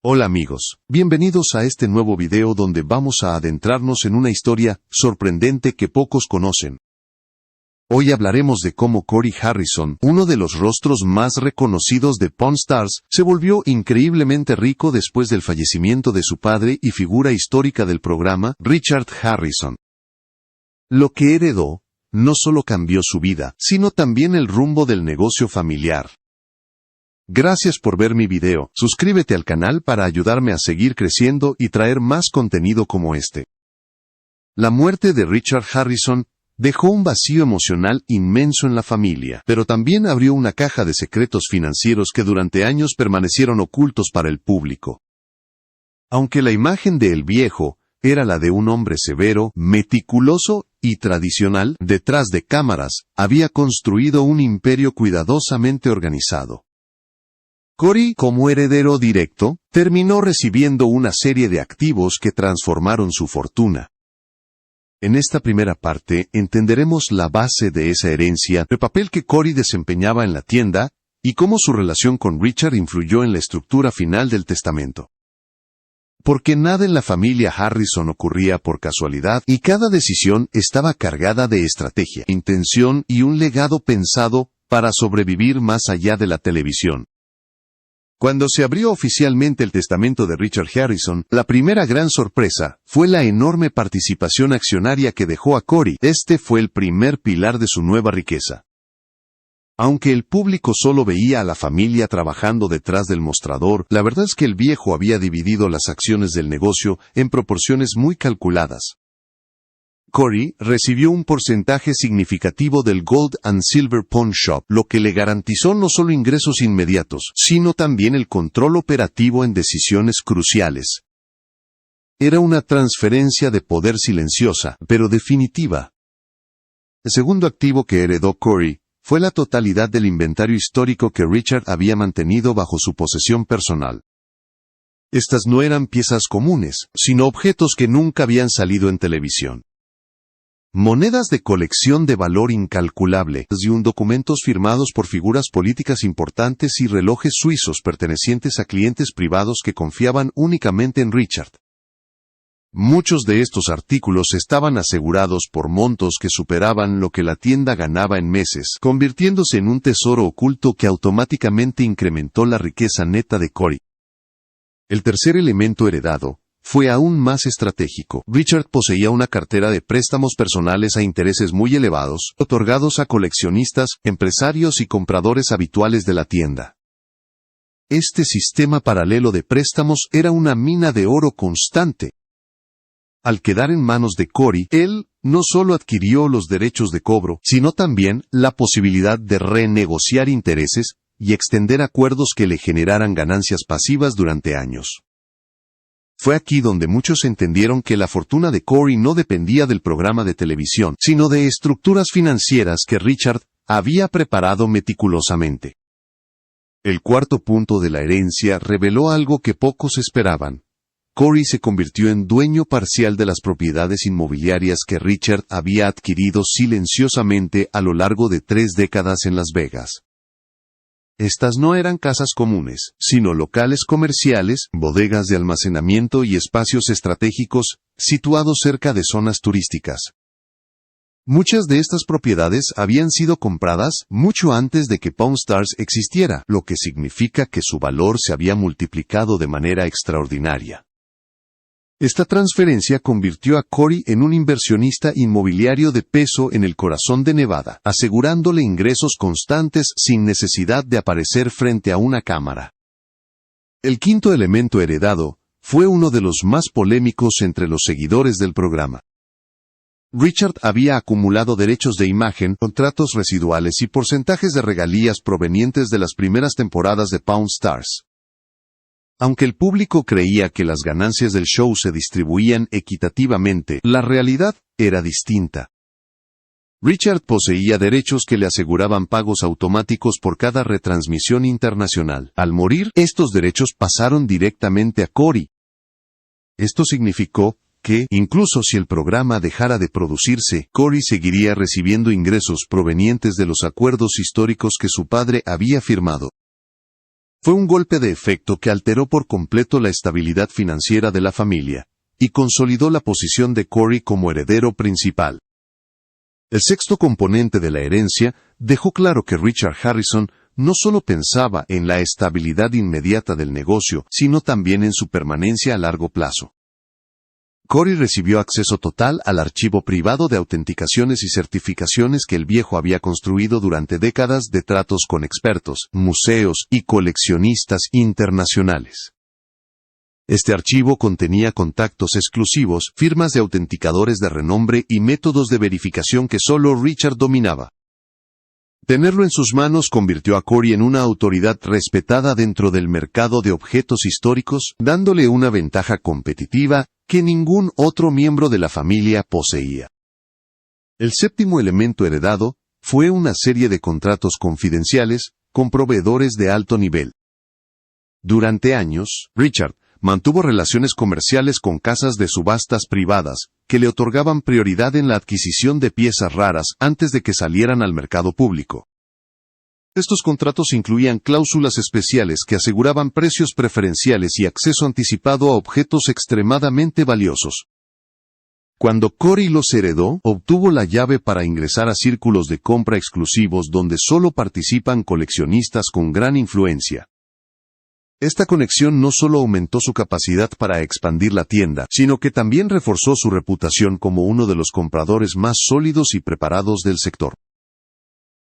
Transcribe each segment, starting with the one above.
Hola amigos, bienvenidos a este nuevo video donde vamos a adentrarnos en una historia sorprendente que pocos conocen. Hoy hablaremos de cómo Corey Harrison, uno de los rostros más reconocidos de Pawn Stars, se volvió increíblemente rico después del fallecimiento de su padre y figura histórica del programa, Richard Harrison. Lo que heredó no solo cambió su vida, sino también el rumbo del negocio familiar. Gracias por ver mi video, suscríbete al canal para ayudarme a seguir creciendo y traer más contenido como este. La muerte de Richard Harrison dejó un vacío emocional inmenso en la familia, pero también abrió una caja de secretos financieros que durante años permanecieron ocultos para el público. Aunque la imagen de El Viejo era la de un hombre severo, meticuloso y tradicional, detrás de cámaras, había construido un imperio cuidadosamente organizado. Corey, como heredero directo, terminó recibiendo una serie de activos que transformaron su fortuna. En esta primera parte entenderemos la base de esa herencia, el papel que Corey desempeñaba en la tienda, y cómo su relación con Richard influyó en la estructura final del testamento. Porque nada en la familia Harrison ocurría por casualidad, y cada decisión estaba cargada de estrategia, intención y un legado pensado para sobrevivir más allá de la televisión. Cuando se abrió oficialmente el testamento de Richard Harrison, la primera gran sorpresa fue la enorme participación accionaria que dejó a Corey. Este fue el primer pilar de su nueva riqueza. Aunque el público solo veía a la familia trabajando detrás del mostrador, la verdad es que el viejo había dividido las acciones del negocio en proporciones muy calculadas. Corey recibió un porcentaje significativo del Gold and Silver Pawn Shop, lo que le garantizó no solo ingresos inmediatos, sino también el control operativo en decisiones cruciales. Era una transferencia de poder silenciosa, pero definitiva. El segundo activo que heredó Corey fue la totalidad del inventario histórico que Richard había mantenido bajo su posesión personal. Estas no eran piezas comunes, sino objetos que nunca habían salido en televisión. Monedas de colección de valor incalculable, y documentos firmados por figuras políticas importantes y relojes suizos pertenecientes a clientes privados que confiaban únicamente en Richard. Muchos de estos artículos estaban asegurados por montos que superaban lo que la tienda ganaba en meses, convirtiéndose en un tesoro oculto que automáticamente incrementó la riqueza neta de Corey. El tercer elemento heredado fue aún más estratégico. Richard poseía una cartera de préstamos personales a intereses muy elevados, otorgados a coleccionistas, empresarios y compradores habituales de la tienda. Este sistema paralelo de préstamos era una mina de oro constante. Al quedar en manos de Corey, él no solo adquirió los derechos de cobro, sino también la posibilidad de renegociar intereses y extender acuerdos que le generaran ganancias pasivas durante años. Fue aquí donde muchos entendieron que la fortuna de Corey no dependía del programa de televisión, sino de estructuras financieras que Richard había preparado meticulosamente. El cuarto punto de la herencia reveló algo que pocos esperaban. Corey se convirtió en dueño parcial de las propiedades inmobiliarias que Richard había adquirido silenciosamente a lo largo de 3 décadas en Las Vegas. Estas no eran casas comunes, sino locales comerciales, bodegas de almacenamiento y espacios estratégicos, situados cerca de zonas turísticas. Muchas de estas propiedades habían sido compradas mucho antes de que Pawn Stars existiera, lo que significa que su valor se había multiplicado de manera extraordinaria. Esta transferencia convirtió a Corey en un inversionista inmobiliario de peso en el corazón de Nevada, asegurándole ingresos constantes sin necesidad de aparecer frente a una cámara. El quinto elemento heredado fue uno de los más polémicos entre los seguidores del programa. Richard había acumulado derechos de imagen, contratos residuales y porcentajes de regalías provenientes de las primeras temporadas de Pawn Stars. Aunque el público creía que las ganancias del show se distribuían equitativamente, la realidad era distinta. Richard poseía derechos que le aseguraban pagos automáticos por cada retransmisión internacional. Al morir, estos derechos pasaron directamente a Corey. Esto significó que, incluso si el programa dejara de producirse, Corey seguiría recibiendo ingresos provenientes de los acuerdos históricos que su padre había firmado. Fue un golpe de efecto que alteró por completo la estabilidad financiera de la familia, y consolidó la posición de Corey como heredero principal. El sexto componente de la herencia dejó claro que Richard Harrison no solo pensaba en la estabilidad inmediata del negocio, sino también en su permanencia a largo plazo. Corey recibió acceso total al archivo privado de autenticaciones y certificaciones que el viejo había construido durante décadas de tratos con expertos, museos y coleccionistas internacionales. Este archivo contenía contactos exclusivos, firmas de autenticadores de renombre y métodos de verificación que solo Richard dominaba. Tenerlo en sus manos convirtió a Corey en una autoridad respetada dentro del mercado de objetos históricos, dándole una ventaja competitiva que ningún otro miembro de la familia poseía. El séptimo elemento heredado fue una serie de contratos confidenciales con proveedores de alto nivel. Durante años, Richard mantuvo relaciones comerciales con casas de subastas privadas, que le otorgaban prioridad en la adquisición de piezas raras antes de que salieran al mercado público. Estos contratos incluían cláusulas especiales que aseguraban precios preferenciales y acceso anticipado a objetos extremadamente valiosos. Cuando Corey los heredó, obtuvo la llave para ingresar a círculos de compra exclusivos donde solo participan coleccionistas con gran influencia. Esta conexión no solo aumentó su capacidad para expandir la tienda, sino que también reforzó su reputación como uno de los compradores más sólidos y preparados del sector.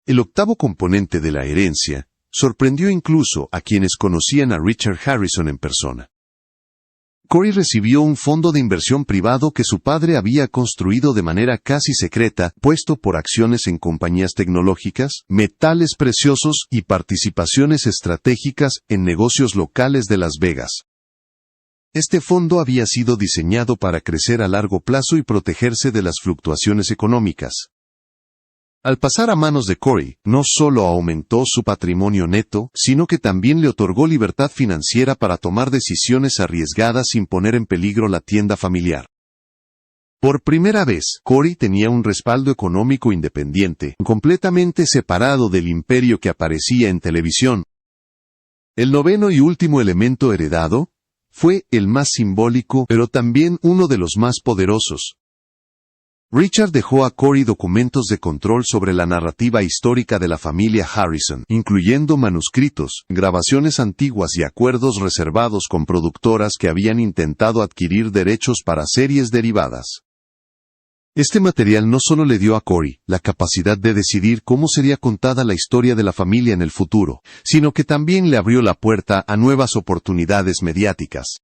El octavo componente de la herencia sorprendió incluso a quienes conocían a Richard Harrison en persona. Corey recibió un fondo de inversión privado que su padre había construido de manera casi secreta, puesto por acciones en compañías tecnológicas, metales preciosos y participaciones estratégicas en negocios locales de Las Vegas. Este fondo había sido diseñado para crecer a largo plazo y protegerse de las fluctuaciones económicas. Al pasar a manos de Corey, no solo aumentó su patrimonio neto, sino que también le otorgó libertad financiera para tomar decisiones arriesgadas sin poner en peligro la tienda familiar. Por primera vez, Corey tenía un respaldo económico independiente, completamente separado del imperio que aparecía en televisión. El noveno y último elemento heredado fue el más simbólico, pero también uno de los más poderosos. Richard dejó a Corey documentos de control sobre la narrativa histórica de la familia Harrison, incluyendo manuscritos, grabaciones antiguas y acuerdos reservados con productoras que habían intentado adquirir derechos para series derivadas. Este material no solo le dio a Corey la capacidad de decidir cómo sería contada la historia de la familia en el futuro, sino que también le abrió la puerta a nuevas oportunidades mediáticas.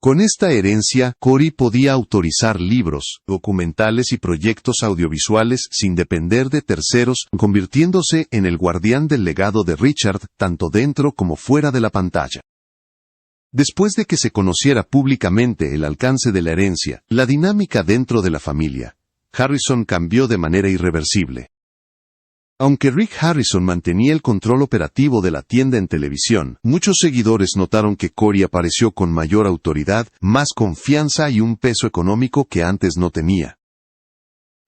Con esta herencia, Corey podía autorizar libros, documentales y proyectos audiovisuales sin depender de terceros, convirtiéndose en el guardián del legado de Richard, tanto dentro como fuera de la pantalla. Después de que se conociera públicamente el alcance de la herencia, la dinámica dentro de la familia, Harrison cambió de manera irreversible. Aunque Rick Harrison mantenía el control operativo de la tienda en televisión, muchos seguidores notaron que Corey apareció con mayor autoridad, más confianza y un peso económico que antes no tenía.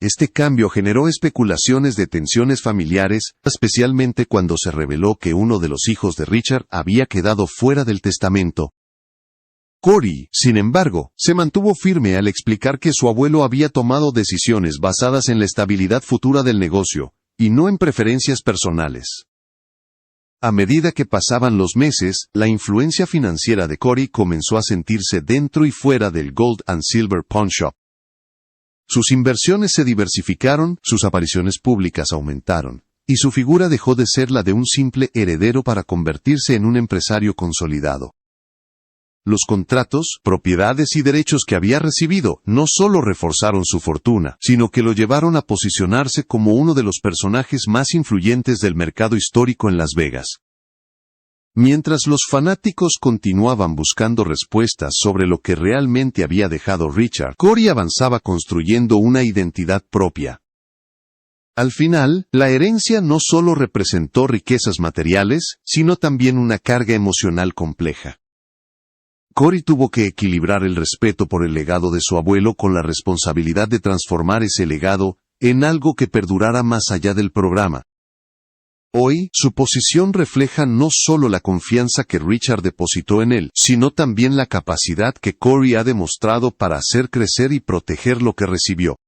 Este cambio generó especulaciones de tensiones familiares, especialmente cuando se reveló que uno de los hijos de Richard había quedado fuera del testamento. Corey, sin embargo, se mantuvo firme al explicar que su abuelo había tomado decisiones basadas en la estabilidad futura del negocio, y no en preferencias personales. A medida que pasaban los meses, la influencia financiera de Corey comenzó a sentirse dentro y fuera del Gold and Silver Pawn Shop. Sus inversiones se diversificaron, sus apariciones públicas aumentaron, y su figura dejó de ser la de un simple heredero para convertirse en un empresario consolidado. Los contratos, propiedades y derechos que había recibido no solo reforzaron su fortuna, sino que lo llevaron a posicionarse como uno de los personajes más influyentes del mercado histórico en Las Vegas. Mientras los fanáticos continuaban buscando respuestas sobre lo que realmente había dejado Richard, Corey avanzaba construyendo una identidad propia. Al final, la herencia no solo representó riquezas materiales, sino también una carga emocional compleja. Corey tuvo que equilibrar el respeto por el legado de su abuelo con la responsabilidad de transformar ese legado en algo que perdurara más allá del programa. Hoy, su posición refleja no solo la confianza que Richard depositó en él, sino también la capacidad que Corey ha demostrado para hacer crecer y proteger lo que recibió.